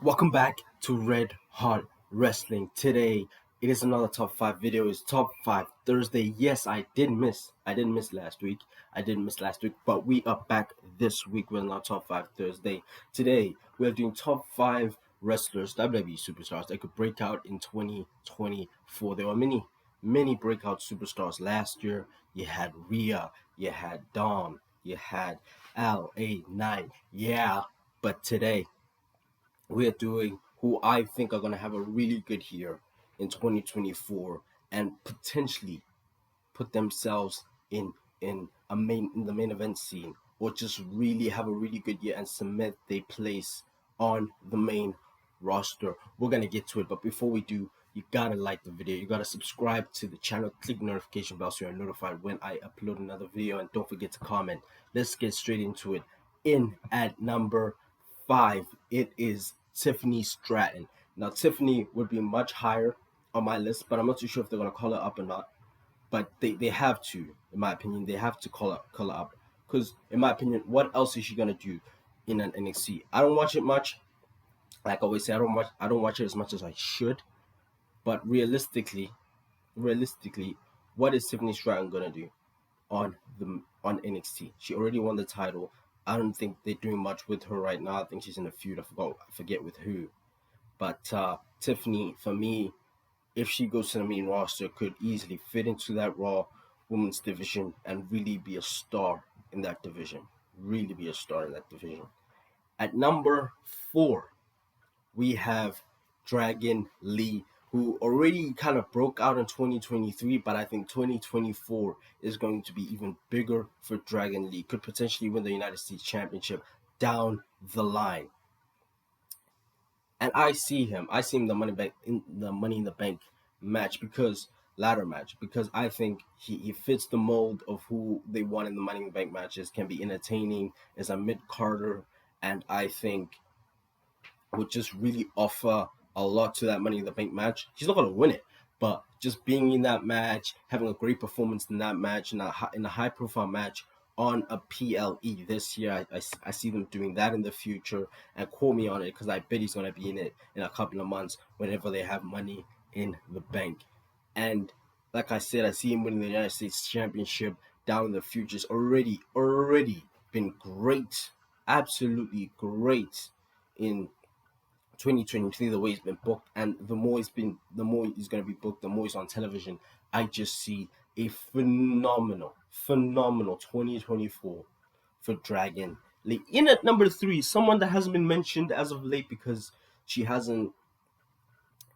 Welcome back to Red Hot Wrestling. Today it is another top five video. It's top five Thursday. Yes, I did miss. I didn't miss last week. I didn't miss last week, but we are back this week with our top five Thursday. Today we are doing top five wrestlers, WWE superstars that could break out in 2024. There were many breakout superstars last year. You had Rhea, you had Dom, you had LA9. Yeah, but today we're doing who I think are going to have a really good year in 2024 and potentially put themselves in the main event scene, or just really have a really good year and cement their place on the main roster. We're gonna get to it, but before we do, you gotta like the video, you gotta subscribe to the channel, click the notification bell so you're notified when I upload another video, and don't forget to comment. Let's get straight into it. In at number five, it is Tiffany Stratton. Now, Tiffany would be much higher on my list, but I'm not too sure if they're gonna call her up or not. But they have to, in my opinion, they have to call her up, because in my opinion, what else is she gonna do in an NXT? I don't watch it much. Like I always say, I don't watch it as much as I should. But realistically, what is Tiffany Stratton gonna do on NXT? She already won the title. I don't think they're doing much with her right now. I think she's in a feud. I forget with who. But Tiffany, for me, if she goes to the main roster, could easily fit into that Raw women's division and really be a star in that division. Really be a star in that division. At number four, we have Dragon Lee, who already kind of broke out in 2023, but I think 2024 is going to be even bigger for Dragon Lee. Could potentially win the United States Championship down the line. And I see him the Money in the Bank match, because ladder match, because I think he fits the mold of who they want in the Money in the Bank matches. Can be entertaining as a mid Carter, and I think would just really offer a lot to that Money in the Bank match. He's not gonna win it, but just being in that match, having a great performance in that match, in a high profile match on a PLE this year, I see them doing that in the future. And quote me on it, because I bet he's gonna be in it in a couple of months whenever they have Money in the Bank. And like I said, I see him winning the United States Championship down in the future. It's already been great, absolutely great in 2023, the way he's been booked, and the more he's going to be booked, the more he's on television. I just see a phenomenal 2024 for Dragon Lee. In at number three, someone that hasn't been mentioned as of late, because she hasn't,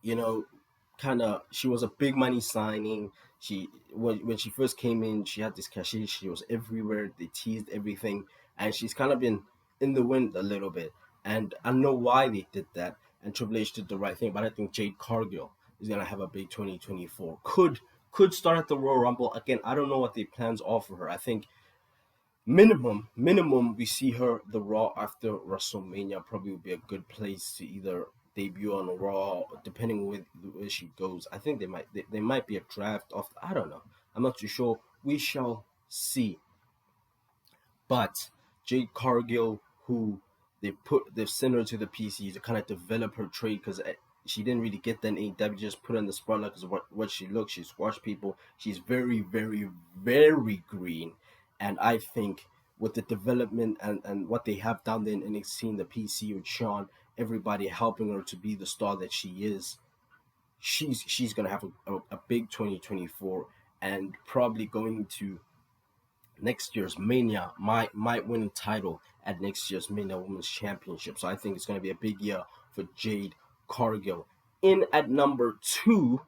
you know, she was a big money signing. She when she first came in, she had this cachet. She was everywhere. They teased everything, and she's kind of been in the wind a little bit. And I know why they did that. And Triple H did the right thing. But I think Jade Cargill is gonna have a big 2024. Could start at the Royal Rumble again. I don't know what their plans are for her. I think minimum we see her the Raw after WrestleMania probably would be a good place to either debut on Raw, depending on where she goes. I think they might be a draft off. I don't know. I'm not too sure. We shall see. But Jade Cargill, who they've sent her to the PC to kind of develop her trade, because she didn't really get that in AEW. Just put her in the spotlight because what she looks. She squashed people. She's very green, and I think with the development and what they have down there in NXT in the PC with Sean, everybody helping her to be the star that she is, she's gonna have a big 2024, and probably going to next year's Mania might win the title at next year's Mania Women's Championship. So I think it's going to be a big year for Jade Cargill. In at number two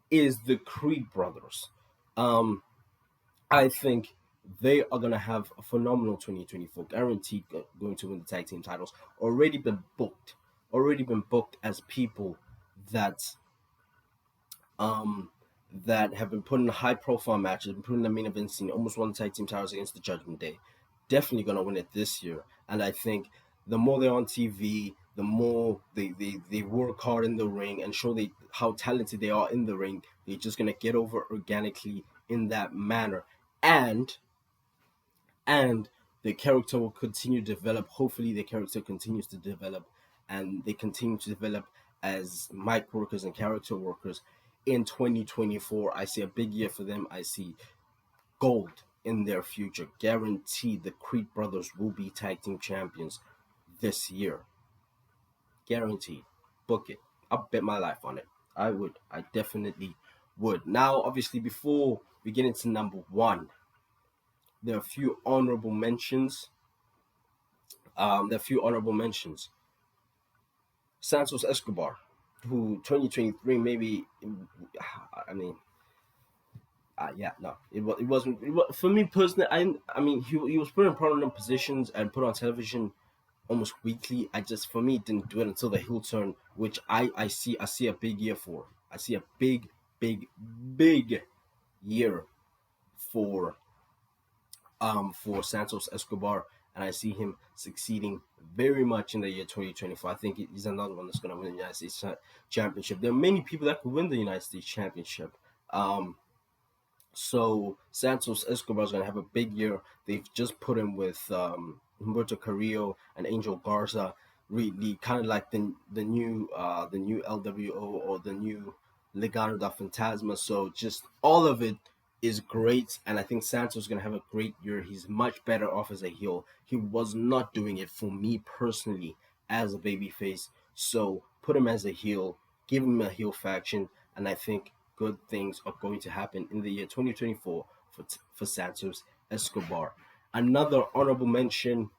is the Creed brothers. I think they are going to have a phenomenal 2024, guaranteed going to win the tag team titles. Already been booked as people that that have been put in high profile matches, been put in the main event scene, almost won the tag team titles against the Judgment Day. Definitely gonna win it this year. And I think the more they're on TV, the more they work hard in the ring and show how talented they are in the ring, they're just gonna get over organically in that manner. And the character will continue to develop. Hopefully the character continues to develop and they continue to develop as mic workers and character workers in 2024. I see a big year for them. I see gold in their future. Guaranteed the Creed brothers will be tag team champions this year. Guaranteed. Book it. I'll bet my life on it. I would. I definitely would. Now, obviously, before we get into number one, there are a few honorable mentions. Santos Escobar, who 2023 maybe. I mean, yeah, no, it wasn't. For me personally, I mean, he was put in prominent positions and put on television almost weekly. I just, for me, didn't do it until the heel turn, which I see a big year for. I see a big year for Santos Escobar, and I see him succeeding very much in the year 2024. I think he's another one that's going to win the United States Championship. There are many people that could win the United States Championship. So Santos Escobar is going to have a big year. They've just put him with Humberto Carrillo and Angel Garza, really kind of like the new LWO or the new Legado da Fantasma. So just all of it is great, and I think Santos is going to have a great year. He's much better off as a heel. He was not doing it for me personally as a babyface. So put him as a heel, give him a heel faction, and I think good things are going to happen in the year 2024 for Santos Escobar. Another honorable mention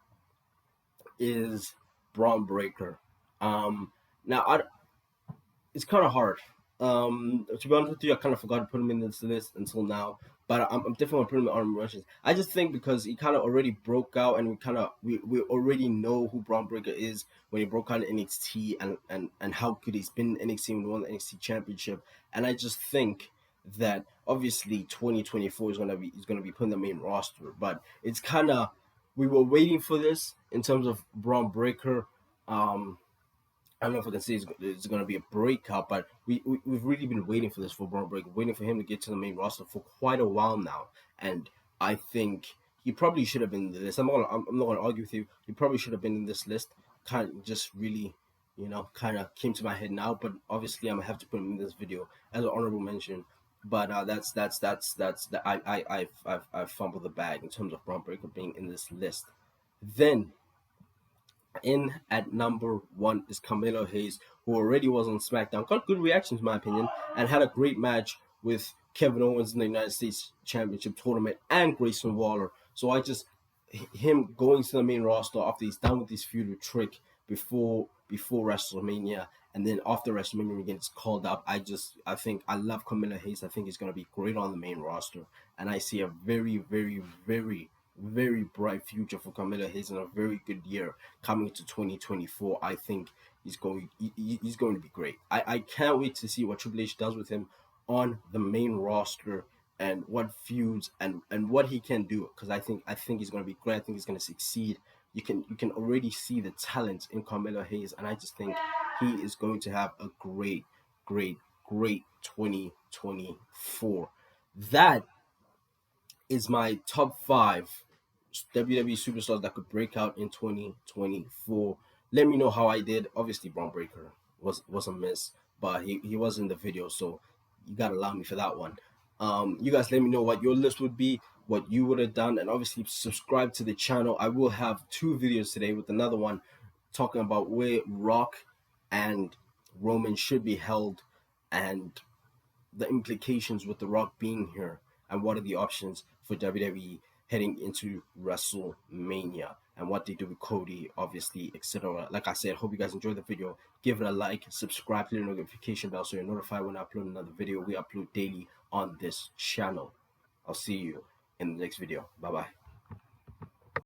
is Braun Breaker. Now, it's kind of hard. To be honest with you, I kind of forgot to put him in this list until now, but I'm definitely gonna put him in honorable mentions. I just think because he kind of already broke out, and we already know who Braun Breaker is when he broke out in NXT, and how good he's been in NXT and won the NXT Championship. And I just think that obviously 2024 is gonna be put in the main roster, but it's kind of, we were waiting for this in terms of Braun Breaker. I don't know if I can say it's going to be a breakout, but we've really been waiting for this for Braun Breaker, waiting for him to get to the main roster for quite a while now. And I think he probably should have been in the list. I'm not going to argue with you. He probably should have been in this list. Kind of just really, kind of came to my head now. But obviously, I'm gonna have to put him in this video as an honorable mention. But I've fumbled the bag in terms of Braun Breaker being in this list. Then in at number one is Carmelo Hayes, who already was on SmackDown, got good reactions in my opinion, and had a great match with Kevin Owens in the United States Championship tournament and Grayson Waller. So him going to the main roster after he's done with his feud with Trick before WrestleMania, and then after WrestleMania he gets called up. I think I love Carmelo Hayes. I think he's going to be great on the main roster, and I see a very bright future for Carmelo Hayes and a very good year coming to 2024. I think he's going to be great. I can't wait to see what Triple H does with him on the main roster and what feuds and what he can do, because I think he's going to be great. I think he's going to succeed. You can already see the talent in Carmelo Hayes, and I just think he is going to have a great 2024. That is my top 5 WWE superstars that could break out in 2024. Let me know how I did. Obviously, Braun Breaker was a miss, but he was in the video, so you gotta allow me for that one. You guys let me know what your list would be, what you would have done, and obviously subscribe to the channel. I will have 2 videos today with another one talking about where Rock and Roman should be held and the implications with The Rock being here, and what are the options for WWE heading into WrestleMania, and what they do with Cody, obviously, etc. Like I said, hope you guys enjoyed the video. Give it a like, subscribe to the notification bell so you're notified when I upload another video. We upload daily on this channel. I'll see you in the next video. Bye bye.